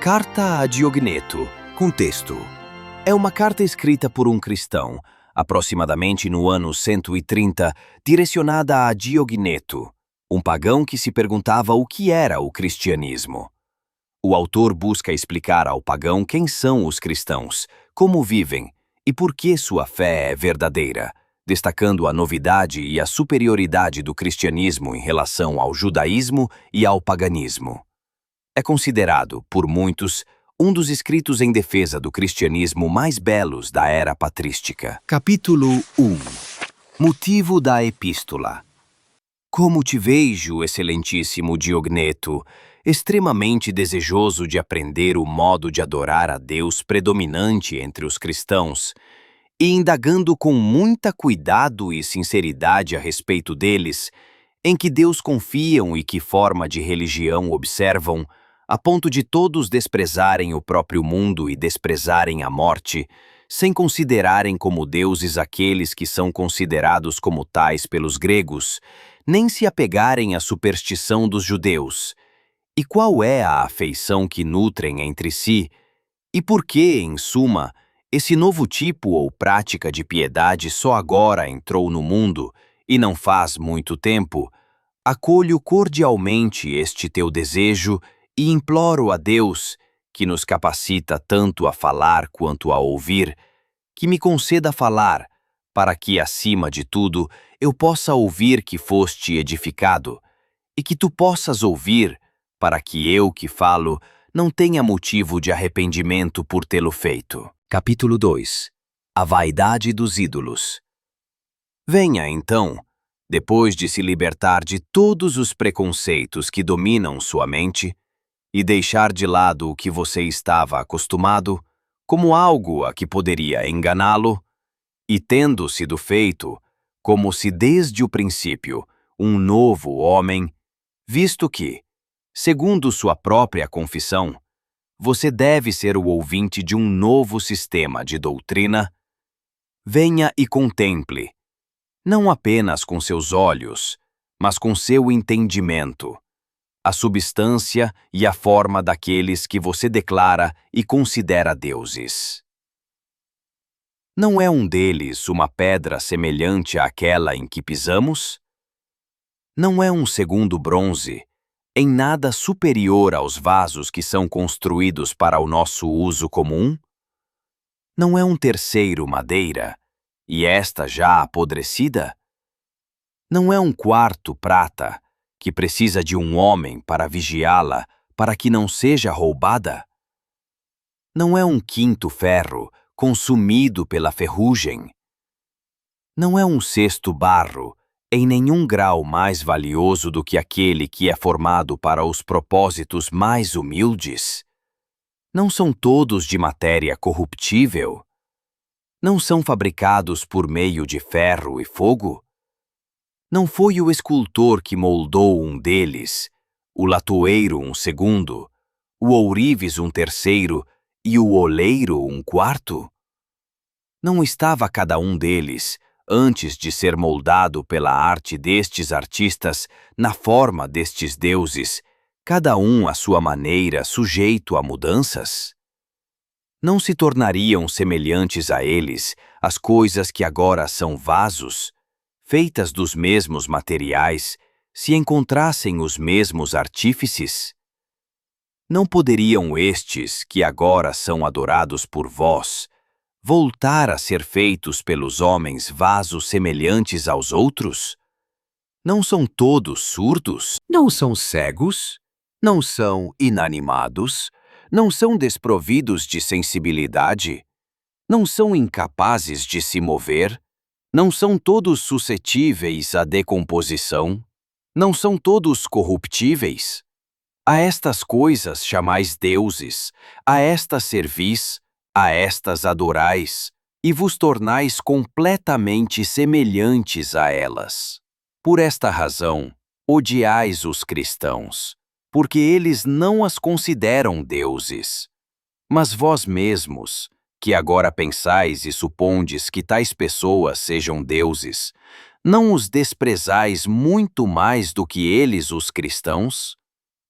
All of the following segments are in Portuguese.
Carta a Diogneto. Contexto. É uma carta escrita por um cristão, aproximadamente no ano 130, direcionada a Diogneto, um pagão que se perguntava o que era o cristianismo. O autor busca explicar ao pagão quem são os cristãos, como vivem e por que sua fé é verdadeira, destacando a novidade e a superioridade do cristianismo em relação ao judaísmo e ao paganismo. É considerado, por muitos, um dos escritos em defesa do cristianismo mais belos da era patrística. Capítulo 1. Motivo da epístola. Como te vejo, excelentíssimo Diogneto, extremamente desejoso de aprender o modo de adorar a Deus predominante entre os cristãos, e indagando com muita cuidado e sinceridade a respeito deles, em que Deus confiam e que forma de religião observam, a ponto de todos desprezarem o próprio mundo e desprezarem a morte, sem considerarem como deuses aqueles que são considerados como tais pelos gregos, nem se apegarem à superstição dos judeus. E qual é a afeição que nutrem entre si? E por que, em suma, esse novo tipo ou prática de piedade só agora entrou no mundo, e não faz muito tempo? Acolho cordialmente este teu desejo e imploro a Deus, que nos capacita tanto a falar quanto a ouvir, que me conceda falar, para que, acima de tudo, eu possa ouvir que foste edificado, e que tu possas ouvir, para que eu que falo não tenha motivo de arrependimento por tê-lo feito. Capítulo 2. A vaidade dos ídolos. Venha, então, depois de se libertar de todos os preconceitos que dominam sua mente, e deixar de lado o que você estava acostumado, como algo a que poderia enganá-lo, e tendo sido feito, como se desde o princípio, um novo homem, visto que, segundo sua própria confissão, você deve ser o ouvinte de um novo sistema de doutrina, venha e contemple, não apenas com seus olhos, mas com seu entendimento, a substância e a forma daqueles que você declara e considera deuses. Não é um deles uma pedra semelhante àquela em que pisamos? Não é um segundo bronze, em nada superior aos vasos que são construídos para o nosso uso comum? Não é um terceiro madeira, e esta já apodrecida? Não é um quarto prata, que precisa de um homem para vigiá-la, para que não seja roubada? Não é um quinto ferro, consumido pela ferrugem? Não é um sexto barro, em nenhum grau mais valioso do que aquele que é formado para os propósitos mais humildes? Não são todos de matéria corruptível? Não são fabricados por meio de ferro e fogo? Não foi o escultor que moldou um deles, o latoeiro um segundo, o ourives um terceiro e o oleiro um quarto? Não estava cada um deles, antes de ser moldado pela arte destes artistas, na forma destes deuses, cada um à sua maneira sujeito a mudanças? Não se tornariam semelhantes a eles as coisas que agora são vasos, feitas dos mesmos materiais, se encontrassem os mesmos artífices? Não poderiam estes, que agora são adorados por vós, voltar a ser feitos pelos homens vasos semelhantes aos outros? Não são todos surdos? Não são cegos? Não são inanimados? Não são desprovidos de sensibilidade? Não são incapazes de se mover? Não são todos suscetíveis à decomposição? Não são todos corruptíveis? A estas coisas chamais deuses, a estas servis, a estas adorais, e vos tornais completamente semelhantes a elas. Por esta razão, odiais os cristãos, porque eles não as consideram deuses. Mas vós mesmos, que agora pensais e supondes que tais pessoas sejam deuses, não os desprezais muito mais do que eles os cristãos?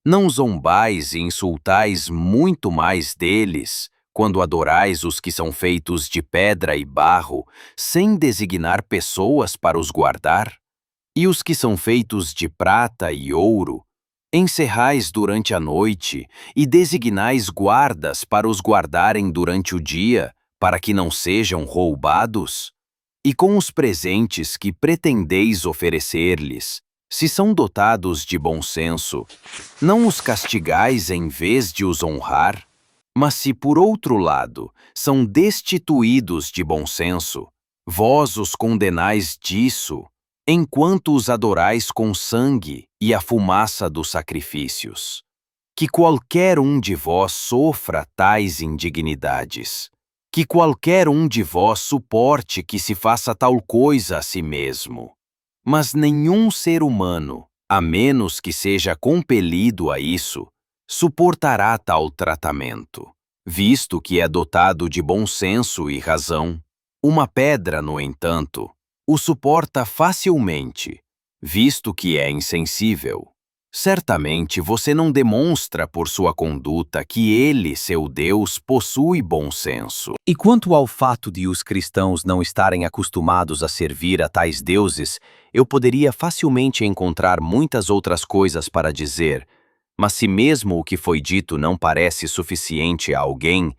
Não zombais e insultais muito mais deles, quando adorais os que são feitos de pedra e barro, sem designar pessoas para os guardar? E os que são feitos de prata e ouro, encerrais durante a noite e designais guardas para os guardarem durante o dia, para que não sejam roubados? E com os presentes que pretendeis oferecer-lhes, se são dotados de bom senso, não os castigais em vez de os honrar? Mas se, por outro lado, são destituídos de bom senso, vós os condenais disso, enquanto os adorais com sangue e a fumaça dos sacrifícios. Que qualquer um de vós sofra tais indignidades. Que qualquer um de vós suporte que se faça tal coisa a si mesmo. Mas nenhum ser humano, a menos que seja compelido a isso, suportará tal tratamento, visto que é dotado de bom senso e razão. Uma pedra, no entanto, o suporta facilmente, visto que é insensível. Certamente você não demonstra por sua conduta que ele, seu Deus, possui bom senso. E quanto ao fato de os cristãos não estarem acostumados a servir a tais deuses, eu poderia facilmente encontrar muitas outras coisas para dizer, mas se mesmo o que foi dito não parece suficiente a alguém,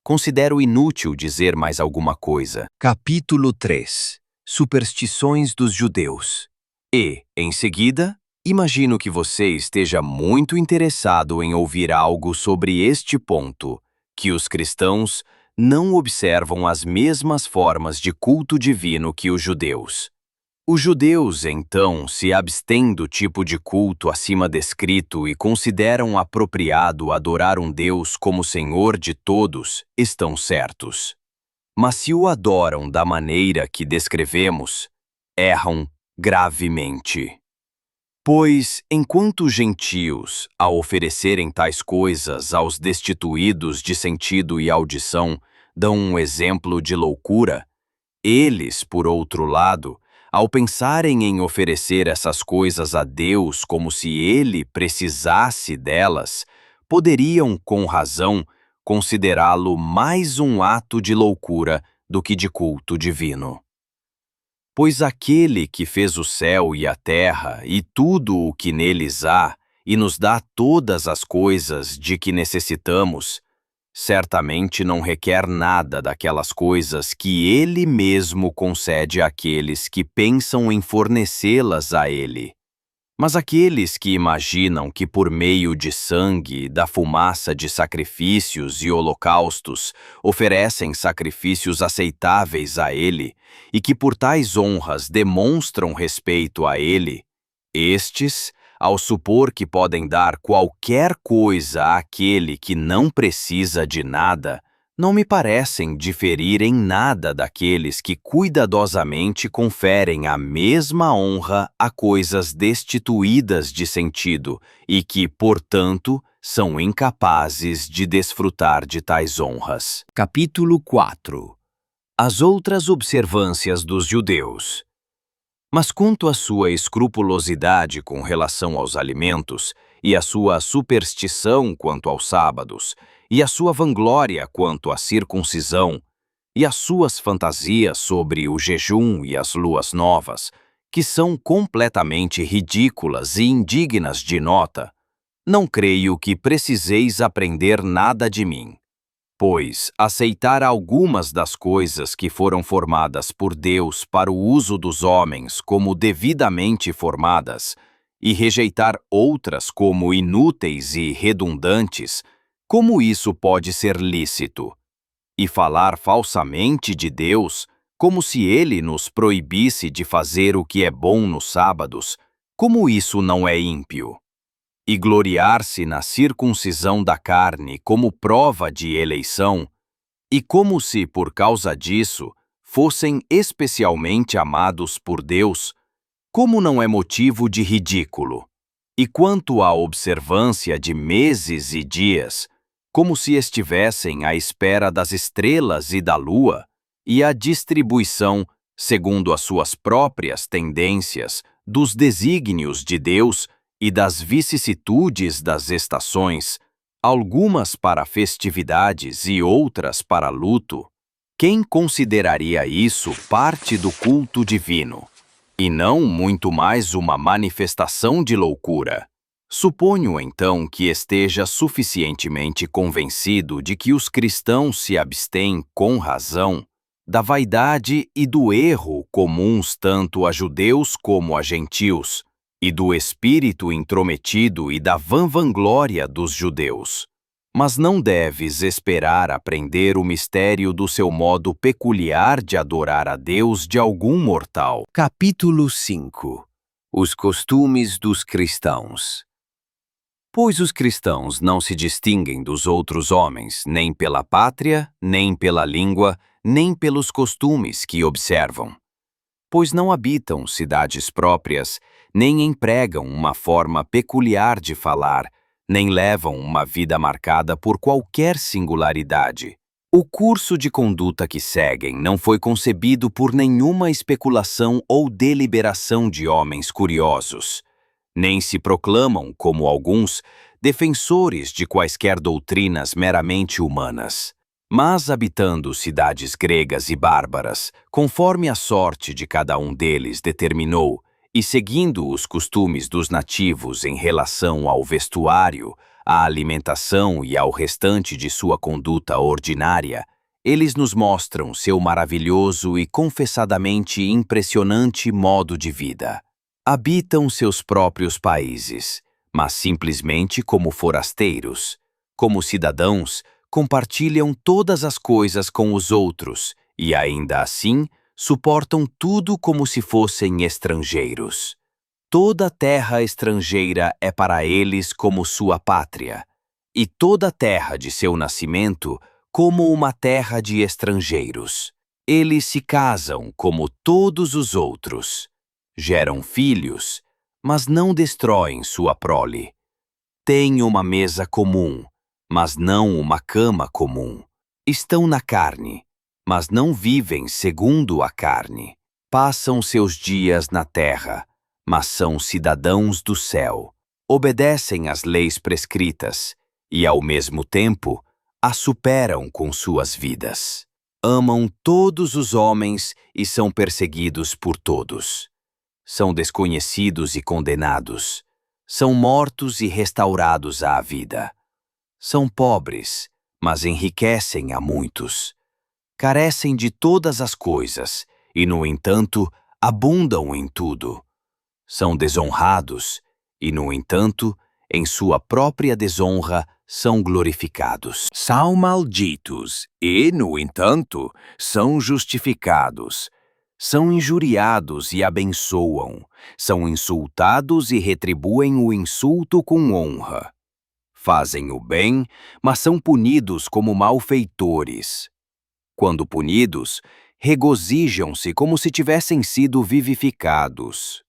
considero inútil dizer mais alguma coisa. Capítulo 3. Superstições dos judeus. E, em seguida, imagino que você esteja muito interessado em ouvir algo sobre este ponto, que os cristãos não observam as mesmas formas de culto divino que os judeus. Os judeus, então, se abstêm do tipo de culto acima descrito e consideram apropriado adorar um Deus como Senhor de todos, estão certos. Mas se o adoram da maneira que descrevemos, erram gravemente. Pois, enquanto os gentios, ao oferecerem tais coisas aos destituídos de sentido e audição, dão um exemplo de loucura, eles, por outro lado, ao pensarem em oferecer essas coisas a Deus como se ele precisasse delas, poderiam, com razão, considerá-lo mais um ato de loucura do que de culto divino. Pois aquele que fez o céu e a terra e tudo o que neles há, e nos dá todas as coisas de que necessitamos, certamente não requer nada daquelas coisas que ele mesmo concede àqueles que pensam em fornecê-las a ele. Mas aqueles que imaginam que por meio de sangue, da fumaça de sacrifícios e holocaustos, oferecem sacrifícios aceitáveis a ele, e que por tais honras demonstram respeito a ele, estes, ao supor que podem dar qualquer coisa àquele que não precisa de nada, não me parecem diferir em nada daqueles que cuidadosamente conferem a mesma honra a coisas destituídas de sentido e que, portanto, são incapazes de desfrutar de tais honras. Capítulo 4. As outras observâncias dos judeus. Mas quanto à sua escrupulosidade com relação aos alimentos, e à sua superstição quanto aos sábados, e à sua vanglória quanto à circuncisão, e às suas fantasias sobre o jejum e as luas novas, que são completamente ridículas e indignas de nota, não creio que preciseis aprender nada de mim. Pois aceitar algumas das coisas que foram formadas por Deus para o uso dos homens como devidamente formadas, e rejeitar outras como inúteis e redundantes, como isso pode ser lícito? E falar falsamente de Deus, como se ele nos proibisse de fazer o que é bom nos sábados, como isso não é ímpio? E gloriar-se na circuncisão da carne como prova de eleição, e como se, por causa disso, fossem especialmente amados por Deus, como não é motivo de ridículo? E quanto à observância de meses e dias, como se estivessem à espera das estrelas e da lua, e a distribuição, segundo as suas próprias tendências, dos desígnios de Deus, e das vicissitudes das estações, algumas para festividades e outras para luto, quem consideraria isso parte do culto divino, e não muito mais uma manifestação de loucura? Suponho, então, que esteja suficientemente convencido de que os cristãos se abstêm, com razão, da vaidade e do erro comuns tanto a judeus como a gentios, e do espírito intrometido e da vanglória dos judeus. Mas não deves esperar aprender o mistério do seu modo peculiar de adorar a Deus de algum mortal. Capítulo 5. Os costumes dos cristãos. Pois os cristãos não se distinguem dos outros homens, nem pela pátria, nem pela língua, nem pelos costumes que observam. Pois não habitam cidades próprias, nem empregam uma forma peculiar de falar, nem levam uma vida marcada por qualquer singularidade. O curso de conduta que seguem não foi concebido por nenhuma especulação ou deliberação de homens curiosos. Nem se proclamam, como alguns, defensores de quaisquer doutrinas meramente humanas. Mas habitando cidades gregas e bárbaras, conforme a sorte de cada um deles determinou, e seguindo os costumes dos nativos em relação ao vestuário, à alimentação e ao restante de sua conduta ordinária, eles nos mostram seu maravilhoso e confessadamente impressionante modo de vida. Habitam seus próprios países, mas simplesmente como forasteiros. Como cidadãos, compartilham todas as coisas com os outros e, ainda assim, suportam tudo como se fossem estrangeiros. Toda terra estrangeira é para eles como sua pátria, e toda terra de seu nascimento como uma terra de estrangeiros. Eles se casam como todos os outros. Geram filhos, mas não destroem sua prole. Têm uma mesa comum, mas não uma cama comum. Estão na carne, mas não vivem segundo a carne. Passam seus dias na terra, mas são cidadãos do céu. Obedecem às leis prescritas e, ao mesmo tempo, as superam com suas vidas. Amam todos os homens e são perseguidos por todos. São desconhecidos e condenados. São mortos e restaurados à vida. São pobres, mas enriquecem a muitos. Carecem de todas as coisas e, no entanto, abundam em tudo. São desonrados e, no entanto, em sua própria desonra, são glorificados. São malditos e, no entanto, são justificados. São injuriados e abençoam. São insultados e retribuem o insulto com honra. Fazem o bem, mas são punidos como malfeitores. Quando punidos, regozijam-se como se tivessem sido vivificados.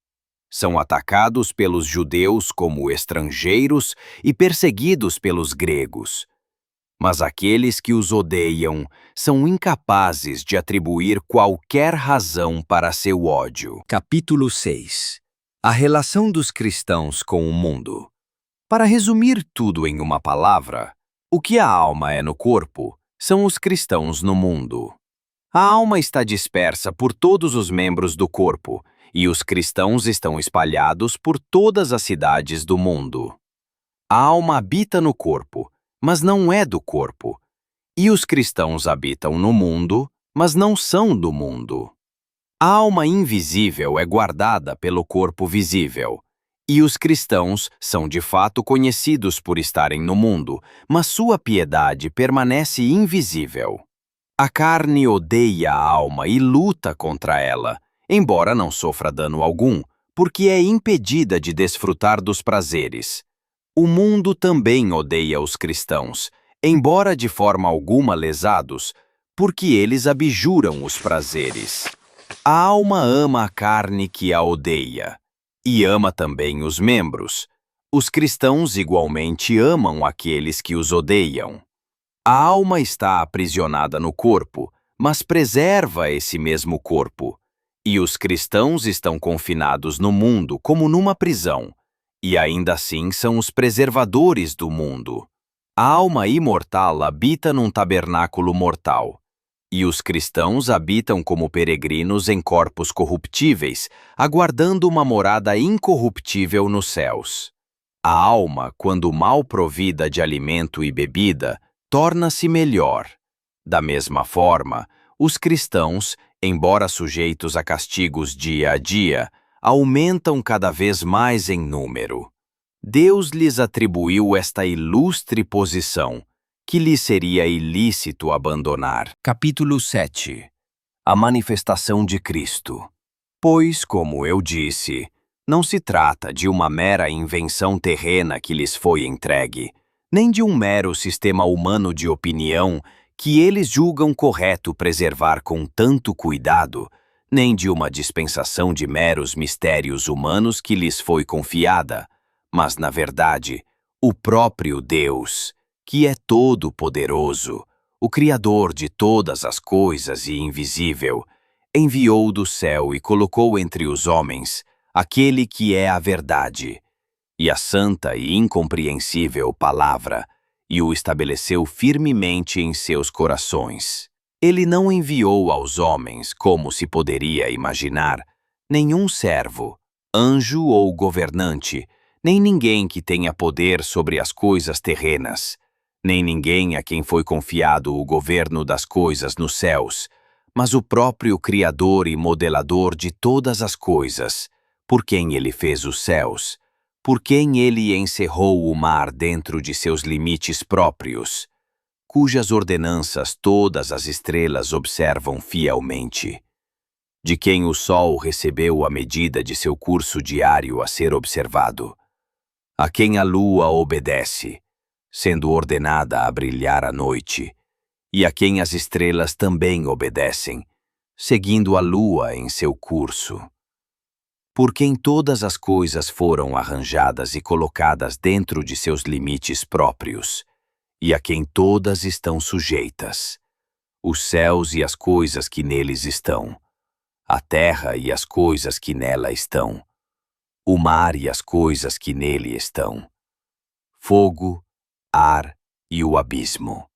São atacados pelos judeus como estrangeiros e perseguidos pelos gregos. Mas aqueles que os odeiam são incapazes de atribuir qualquer razão para seu ódio. Capítulo 6. A relação dos cristãos com o mundo. Para resumir tudo em uma palavra, o que a alma é no corpo são os cristãos no mundo. A alma está dispersa por todos os membros do corpo, e os cristãos estão espalhados por todas as cidades do mundo. A alma habita no corpo, mas não é do corpo. E os cristãos habitam no mundo, mas não são do mundo. A alma invisível é guardada pelo corpo visível. E os cristãos são de fato conhecidos por estarem no mundo, mas sua piedade permanece invisível. A carne odeia a alma e luta contra ela, embora não sofra dano algum, porque é impedida de desfrutar dos prazeres. O mundo também odeia os cristãos, embora de forma alguma lesados, porque eles abjuram os prazeres. A alma ama a carne que a odeia, e ama também os membros. Os cristãos igualmente amam aqueles que os odeiam. A alma está aprisionada no corpo, mas preserva esse mesmo corpo. E os cristãos estão confinados no mundo como numa prisão, e ainda assim são os preservadores do mundo. A alma imortal habita num tabernáculo mortal, e os cristãos habitam como peregrinos em corpos corruptíveis, aguardando uma morada incorruptível nos céus. A alma, quando mal provida de alimento e bebida, torna-se melhor. Da mesma forma, os cristãos, embora sujeitos a castigos dia a dia, aumentam cada vez mais em número. Deus lhes atribuiu esta ilustre posição, que lhes seria ilícito abandonar. Capítulo 7. A manifestação de Cristo. Pois, como eu disse, não se trata de uma mera invenção terrena que lhes foi entregue, nem de um mero sistema humano de opinião que eles julgam correto preservar com tanto cuidado, nem de uma dispensação de meros mistérios humanos que lhes foi confiada, mas, na verdade, o próprio Deus, que é todo-poderoso, o Criador de todas as coisas e invisível, enviou do céu e colocou entre os homens aquele que é a verdade, e a santa e incompreensível palavra, e o estabeleceu firmemente em seus corações. Ele não enviou aos homens, como se poderia imaginar, nenhum servo, anjo ou governante, nem ninguém que tenha poder sobre as coisas terrenas, nem ninguém a quem foi confiado o governo das coisas nos céus, mas o próprio Criador e modelador de todas as coisas, por quem ele fez os céus, por quem ele encerrou o mar dentro de seus limites próprios, cujas ordenanças todas as estrelas observam fielmente, de quem o sol recebeu a medida de seu curso diário a ser observado, a quem a lua obedece, sendo ordenada a brilhar à noite, e a quem as estrelas também obedecem, seguindo a lua em seu curso, por quem todas as coisas foram arranjadas e colocadas dentro de seus limites próprios, e a quem todas estão sujeitas, os céus e as coisas que neles estão, a terra e as coisas que nela estão, o mar e as coisas que nele estão, fogo, ar e o abismo,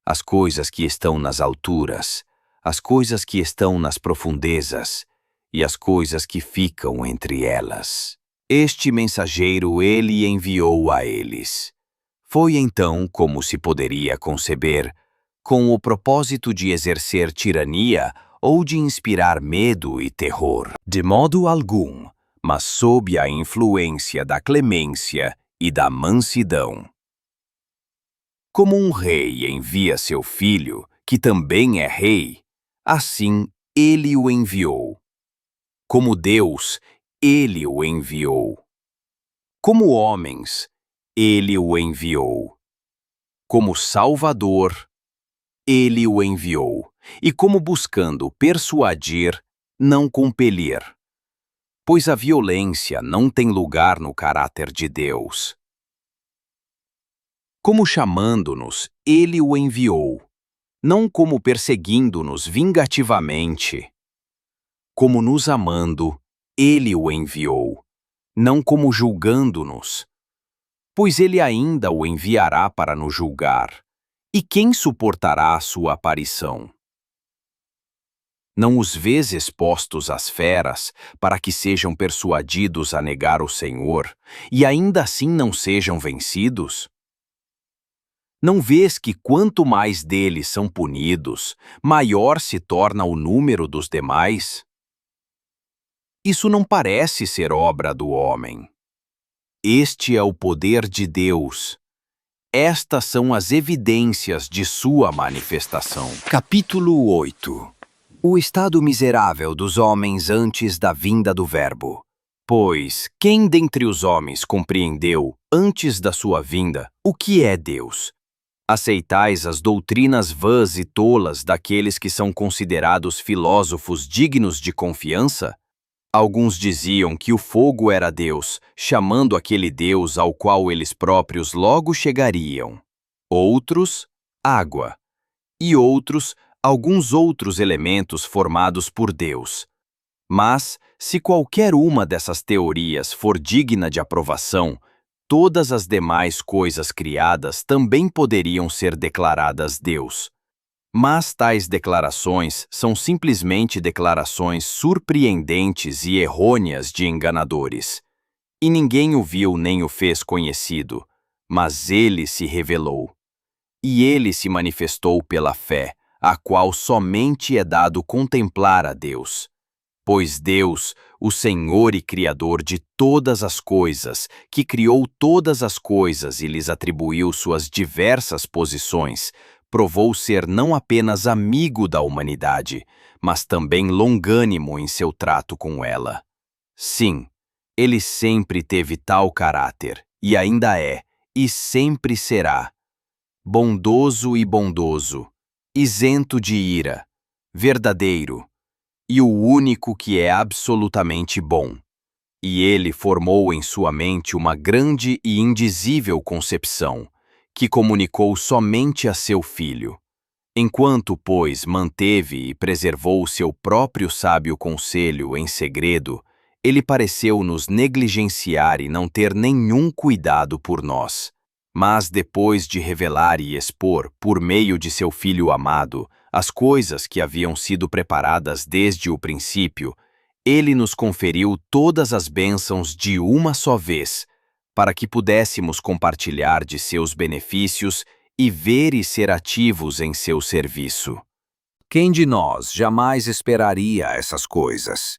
as coisas que estão nas alturas, as coisas que estão nas profundezas e as coisas que ficam entre elas. Este mensageiro ele enviou a eles. Foi então, como se poderia conceber, com o propósito de exercer tirania ou de inspirar medo e terror. De modo algum, mas sob a influência da clemência e da mansidão. Como um rei envia seu filho, que também é rei, assim ele o enviou. Como Deus, ele o enviou. Como homens, ele o enviou. Como Salvador, ele o enviou. E como buscando persuadir, não compelir. Pois a violência não tem lugar no caráter de Deus. Como chamando-nos, ele o enviou, não como perseguindo-nos vingativamente. Como nos amando, ele o enviou, não como julgando-nos, pois ele ainda o enviará para nos julgar. E quem suportará a sua aparição? Não os vês expostos às feras, para que sejam persuadidos a negar o Senhor, e ainda assim não sejam vencidos? Não vês que quanto mais deles são punidos, maior se torna o número dos demais? Isso não parece ser obra do homem. Este é o poder de Deus. Estas são as evidências de sua manifestação. Capítulo 8. O estado miserável dos homens antes da vinda do Verbo. Pois, quem dentre os homens compreendeu, antes da sua vinda, o que é Deus? Aceitais as doutrinas vãs e tolas daqueles que são considerados filósofos dignos de confiança? Alguns diziam que o fogo era Deus, chamando aquele Deus ao qual eles próprios logo chegariam. Outros, água. E outros, alguns outros elementos formados por Deus. Mas, se qualquer uma dessas teorias for digna de aprovação, todas as demais coisas criadas também poderiam ser declaradas Deus. Mas tais declarações são simplesmente declarações surpreendentes e errôneas de enganadores. E ninguém o viu nem o fez conhecido, mas ele se revelou. E ele se manifestou pela fé, a qual somente é dado contemplar a Deus. Pois Deus, o Senhor e Criador de todas as coisas, que criou todas as coisas e lhes atribuiu suas diversas posições, provou ser não apenas amigo da humanidade, mas também longânimo em seu trato com ela. Sim, ele sempre teve tal caráter, e ainda é, e sempre será. Bondoso, isento de ira, verdadeiro, e o único que é absolutamente bom. E ele formou em sua mente uma grande e indizível concepção, que comunicou somente a seu filho. Enquanto, pois, manteve e preservou seu próprio sábio conselho em segredo, ele pareceu nos negligenciar e não ter nenhum cuidado por nós. Mas depois de revelar e expor, por meio de seu Filho amado, as coisas que haviam sido preparadas desde o princípio, ele nos conferiu todas as bênçãos de uma só vez, para que pudéssemos compartilhar de seus benefícios e ver e ser ativos em seu serviço. Quem de nós jamais esperaria essas coisas?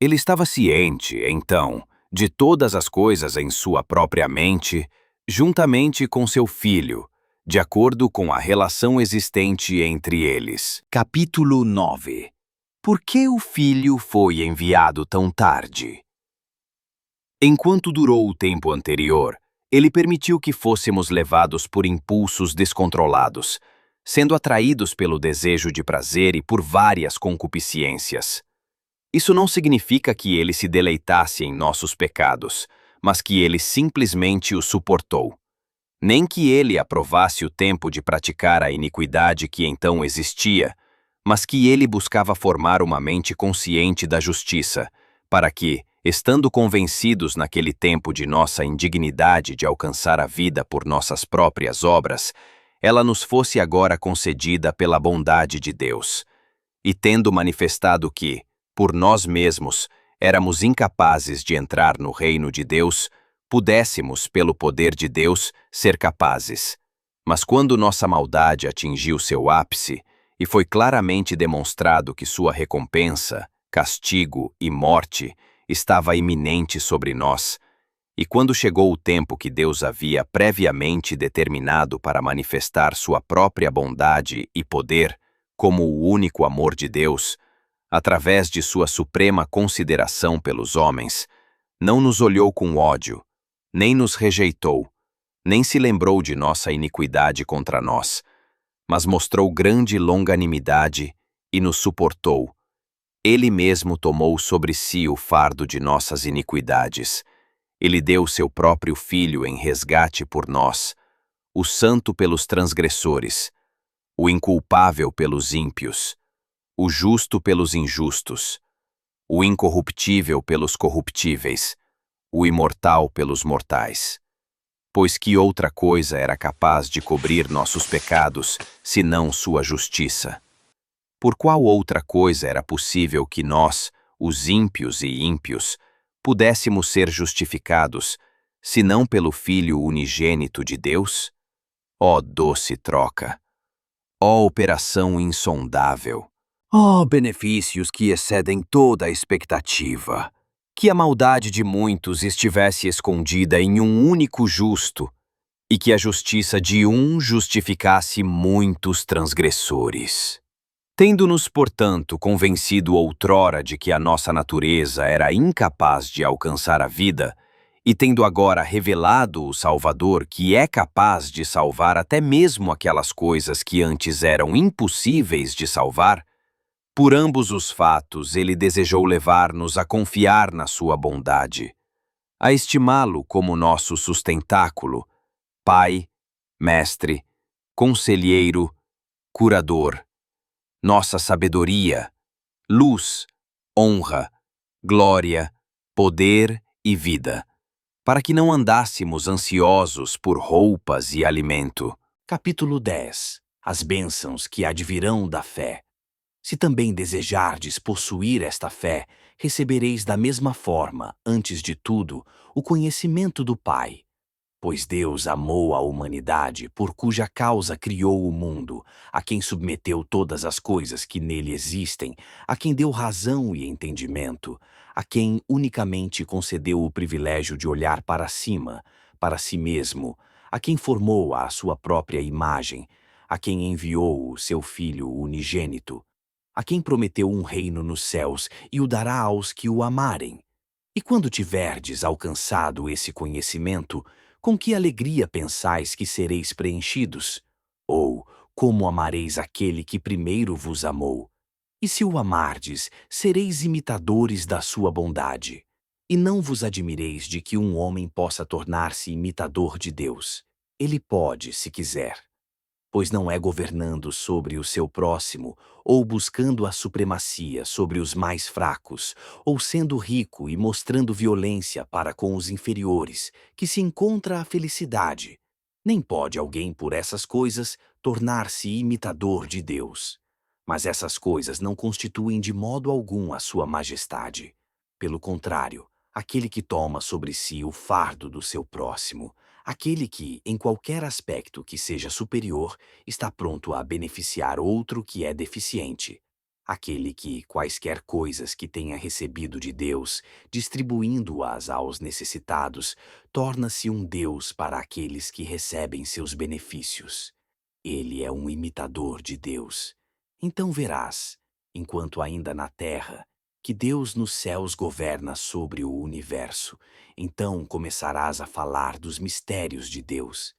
Ele estava ciente, então, de todas as coisas em sua própria mente, juntamente com seu filho, de acordo com a relação existente entre eles. Capítulo 9. Por que o filho foi enviado tão tarde? Enquanto durou o tempo anterior, ele permitiu que fôssemos levados por impulsos descontrolados, sendo atraídos pelo desejo de prazer e por várias concupiscências. Isso não significa que ele se deleitasse em nossos pecados, mas que ele simplesmente os suportou. Nem que ele aprovasse o tempo de praticar a iniquidade que então existia, mas que ele buscava formar uma mente consciente da justiça, para que, estando convencidos naquele tempo de nossa indignidade de alcançar a vida por nossas próprias obras, ela nos fosse agora concedida pela bondade de Deus. E tendo manifestado que, por nós mesmos, éramos incapazes de entrar no reino de Deus, pudéssemos, pelo poder de Deus, ser capazes. Mas quando nossa maldade atingiu seu ápice, e foi claramente demonstrado que sua recompensa, castigo e morte estava iminente sobre nós, e quando chegou o tempo que Deus havia previamente determinado para manifestar sua própria bondade e poder, como o único amor de Deus, através de sua suprema consideração pelos homens, não nos olhou com ódio, nem nos rejeitou, nem se lembrou de nossa iniquidade contra nós, mas mostrou grande longanimidade e nos suportou. Ele mesmo tomou sobre si o fardo de nossas iniquidades. Ele deu seu próprio Filho em resgate por nós, o santo pelos transgressores, o inculpável pelos ímpios, o justo pelos injustos, o incorruptível pelos corruptíveis, o imortal pelos mortais. Pois que outra coisa era capaz de cobrir nossos pecados, senão sua justiça? Por qual outra coisa era possível que nós, os ímpios e ímpios, pudéssemos ser justificados, senão pelo Filho unigênito de Deus? Ó doce troca! Ó operação insondável! Ó benefícios que excedem toda a expectativa! Que a maldade de muitos estivesse escondida em um único justo, e que a justiça de um justificasse muitos transgressores. Tendo-nos, portanto, convencido outrora de que a nossa natureza era incapaz de alcançar a vida, e tendo agora revelado o Salvador que é capaz de salvar até mesmo aquelas coisas que antes eram impossíveis de salvar, por ambos os fatos ele desejou levar-nos a confiar na sua bondade, a estimá-lo como nosso sustentáculo, Pai, Mestre, Conselheiro, Curador, nossa sabedoria, luz, honra, glória, poder e vida, para que não andássemos ansiosos por roupas e alimento. Capítulo 10. As bênçãos que advirão da fé. Se também desejardes possuir esta fé, recebereis da mesma forma, antes de tudo, o conhecimento do Pai. Pois Deus amou a humanidade, por cuja causa criou o mundo, a quem submeteu todas as coisas que nele existem, a quem deu razão e entendimento, a quem unicamente concedeu o privilégio de olhar para cima, para si mesmo, a quem formou à sua própria imagem, a quem enviou o seu Filho unigênito, a quem prometeu um reino nos céus e o dará aos que o amarem. E quando tiverdes alcançado esse conhecimento, com que alegria pensais que sereis preenchidos? Ou como amareis aquele que primeiro vos amou? E se o amardes, sereis imitadores da sua bondade. E não vos admireis de que um homem possa tornar-se imitador de Deus. Ele pode, se quiser. Pois não é governando sobre o seu próximo, ou buscando a supremacia sobre os mais fracos, ou sendo rico e mostrando violência para com os inferiores, que se encontra a felicidade. Nem pode alguém, por essas coisas, tornar-se imitador de Deus. Mas essas coisas não constituem de modo algum a sua majestade. Pelo contrário, aquele que toma sobre si o fardo do seu próximo, aquele que, em qualquer aspecto que seja superior, está pronto a beneficiar outro que é deficiente. Aquele que, quaisquer coisas que tenha recebido de Deus, distribuindo-as aos necessitados, torna-se um Deus para aqueles que recebem seus benefícios. Ele é um imitador de Deus. Então verás, enquanto ainda na terra, que Deus nos céus governa sobre o universo. Então começarás a falar dos mistérios de Deus.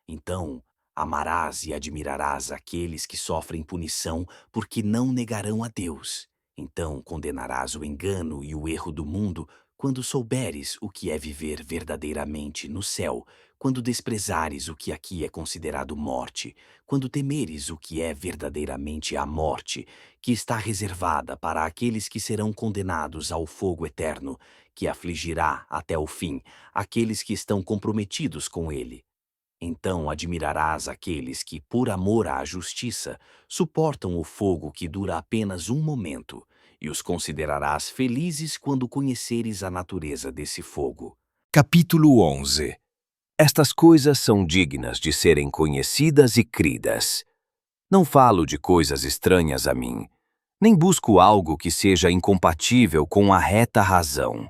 Então amarás e admirarás aqueles que sofrem punição porque não negarão a Deus. Então condenarás o engano e o erro do mundo quando souberes o que é viver verdadeiramente no céu, quando desprezares o que aqui é considerado morte, quando temeres o que é verdadeiramente a morte, que está reservada para aqueles que serão condenados ao fogo eterno, que afligirá até o fim aqueles que estão comprometidos com ele. Então admirarás aqueles que, por amor à justiça, suportam o fogo que dura apenas um momento, e os considerarás felizes quando conheceres a natureza desse fogo. Capítulo 11. Estas coisas são dignas de serem conhecidas e cridas. Não falo de coisas estranhas a mim, nem busco algo que seja incompatível com a reta razão.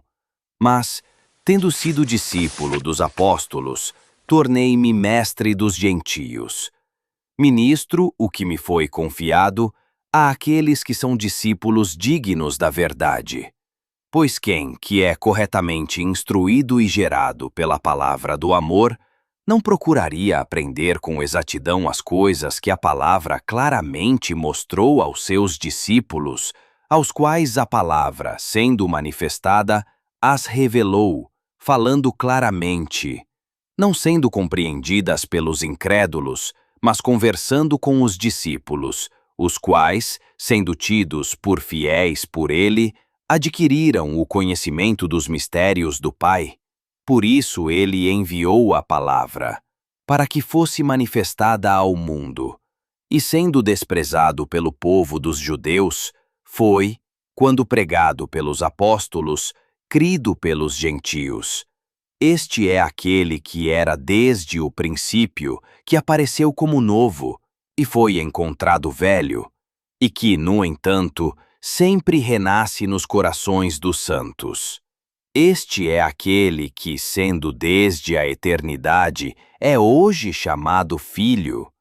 Mas, tendo sido discípulo dos apóstolos, tornei-me mestre dos gentios. Ministro o que me foi confiado àqueles que são discípulos dignos da verdade. Pois quem, que é corretamente instruído e gerado pela palavra do amor, não procuraria aprender com exatidão as coisas que a palavra claramente mostrou aos seus discípulos, aos quais a palavra, sendo manifestada, as revelou, falando claramente, não sendo compreendidas pelos incrédulos, mas conversando com os discípulos, os quais, sendo tidos por fiéis por ele, adquiriram o conhecimento dos mistérios do Pai. Por isso ele enviou a palavra, para que fosse manifestada ao mundo. E sendo desprezado pelo povo dos judeus, foi, quando pregado pelos apóstolos, crido pelos gentios. Este é aquele que era desde o princípio, que apareceu como novo, e foi encontrado velho, e que, no entanto, sempre renasce nos corações dos santos. Este é aquele que, sendo desde a eternidade, é hoje chamado Filho,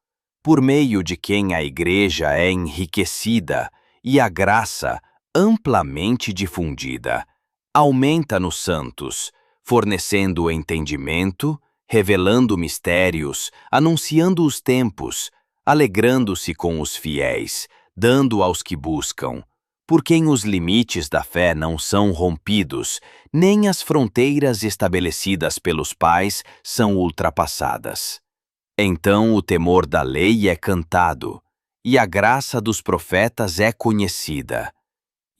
por meio de quem a Igreja é enriquecida e a graça, amplamente difundida, aumenta nos santos, fornecendo entendimento, revelando mistérios, anunciando os tempos, alegrando-se com os fiéis, dando aos que buscam, por quem os limites da fé não são rompidos, nem as fronteiras estabelecidas pelos pais são ultrapassadas. Então o temor da lei é cantado, e a graça dos profetas é conhecida.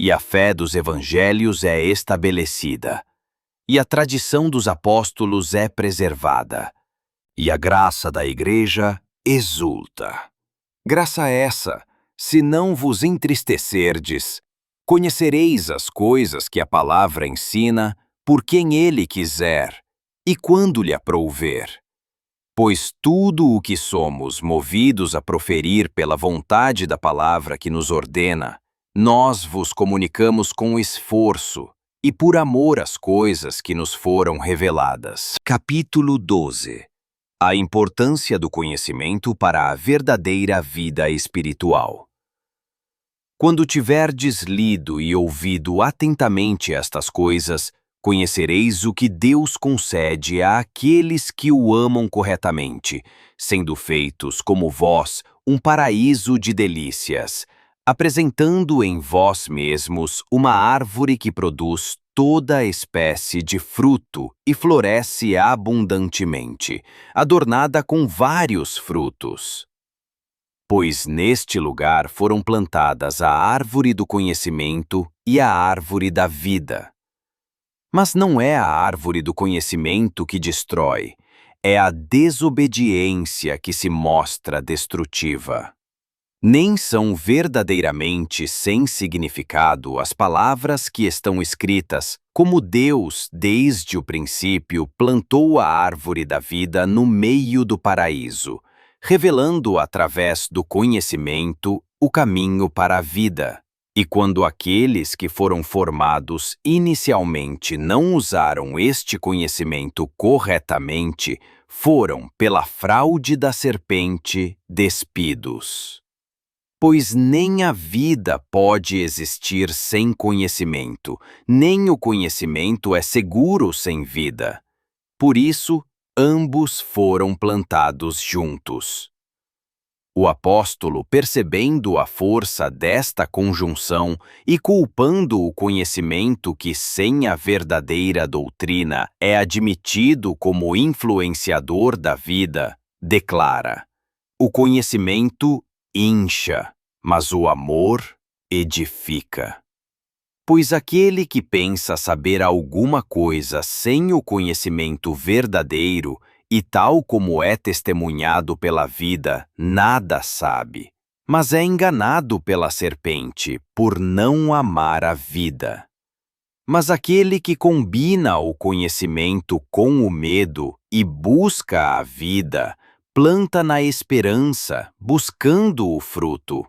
e a fé dos evangelhos é estabelecida, e a tradição dos apóstolos é preservada, e a graça da Igreja exulta. Graça essa, se não vos entristecerdes, conhecereis as coisas que a palavra ensina por quem ele quiser e quando lhe aprouver. Pois tudo o que somos movidos a proferir pela vontade da palavra que nos ordena, nós vos comunicamos com esforço e por amor às coisas que nos foram reveladas. Capítulo 12. A importância do conhecimento para a verdadeira vida espiritual. Quando tiverdes lido e ouvido atentamente estas coisas, conhecereis o que Deus concede àqueles que o amam corretamente, sendo feitos como vós um paraíso de delícias, apresentando em vós mesmos uma árvore que produz toda espécie de fruto e floresce abundantemente, adornada com vários frutos. Pois neste lugar foram plantadas a árvore do conhecimento e a árvore da vida. Mas não é a árvore do conhecimento que destrói, é a desobediência que se mostra destrutiva. Nem são verdadeiramente sem significado as palavras que estão escritas, como Deus, desde o princípio, plantou a árvore da vida no meio do paraíso, revelando através do conhecimento o caminho para a vida. E quando aqueles que foram formados inicialmente não usaram este conhecimento corretamente, foram, pela fraude da serpente, despidos. Pois nem a vida pode existir sem conhecimento, nem o conhecimento é seguro sem vida. Por isso, ambos foram plantados juntos. O apóstolo, percebendo a força desta conjunção e culpando o conhecimento que, sem a verdadeira doutrina, é admitido como influenciador da vida, declara: o conhecimento incha, mas o amor edifica. Pois aquele que pensa saber alguma coisa sem o conhecimento verdadeiro, e tal como é testemunhado pela vida, nada sabe, mas é enganado pela serpente por não amar a vida. Mas aquele que combina o conhecimento com o medo e busca a vida, planta na esperança, buscando o fruto.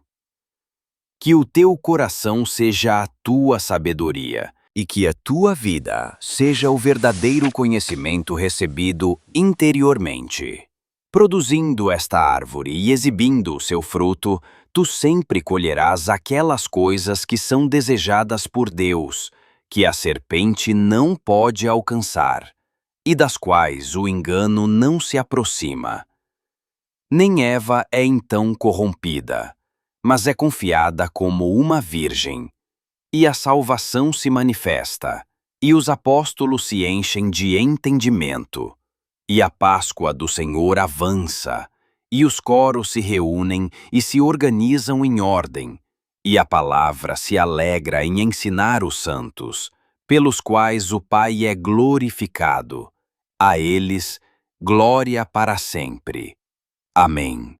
Que o teu coração seja a tua sabedoria, e que a tua vida seja o verdadeiro conhecimento recebido interiormente. Produzindo esta árvore e exibindo o seu fruto, tu sempre colherás aquelas coisas que são desejadas por Deus, que a serpente não pode alcançar, e das quais o engano não se aproxima. Nem Eva é então corrompida, mas é confiada como uma virgem. E a salvação se manifesta, e os apóstolos se enchem de entendimento, e a Páscoa do Senhor avança, e os coros se reúnem e se organizam em ordem, e a palavra se alegra em ensinar os santos, pelos quais o Pai é glorificado. A eles, glória para sempre. Amém.